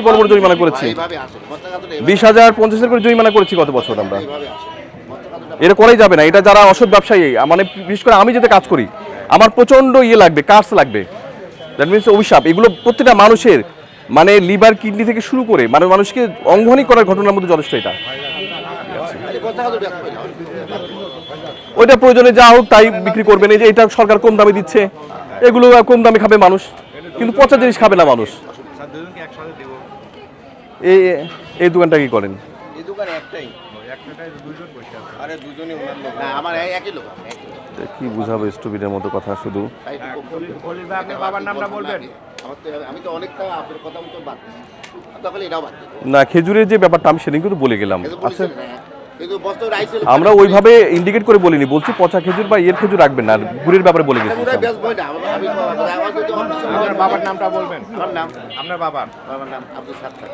বড় বড় জরিমানা করেছি, 20,000 50,000 করে জরিমানা করেছি গত বছর আমরা। এটা করাই যাবে না, এটা যারা অসৎ ব্যবসায়ী, মানে বিশেষ করে আমি যেটা কাজ করি আমার প্রচন্ড লাগবে, কার্স লাগবে, দ্যাট মিনস অভিশাপ। এগুলো প্রত্যেকটা মানুষের মানে লিভার কিডনি থেকে শুরু করে মানে মানুষকে অঙ্গহানি করার ঘটনার মধ্যে যথেষ্ট এটা। ওইটা প্রয়োজনে যা হোক তাই বিক্রি করবেন, এই যে এটা সরকার কম দামে দিচ্ছে, এগুলো কম দামে খাবে মানুষ, কিন্তু পচা জিনিস খাবে না মানুষ। এই এই দোকানটা কি করেন? এই দোকানে একটাই, আরে দুজনই ওনার লোক না, আমার একই লোক। কি বুঝাবো স্টুপিডের মতো কথা শুধু। আপনি বাবার নামটা বলবেন? আমি তো অনেকটা আপনার কথা মতো বাদ তখন এটাও বাদ না, খেজুরের যে ব্যাপারটা আমি সেদিন কিন্তু বলে গেলাম। আচ্ছা কিন্তু বস্তু রাইস আমরা ওইভাবে ইন্ডিকেট করে বলিনি, বলছি পচা খেজুর বা এর খেজুর রাখবেন না, গুড়ের ব্যাপারে বলে গেছি। আপনার বাবার নামটা বলবেন? আমার নাম, আপনার বাবার নাম আব্দুল সাত্তার।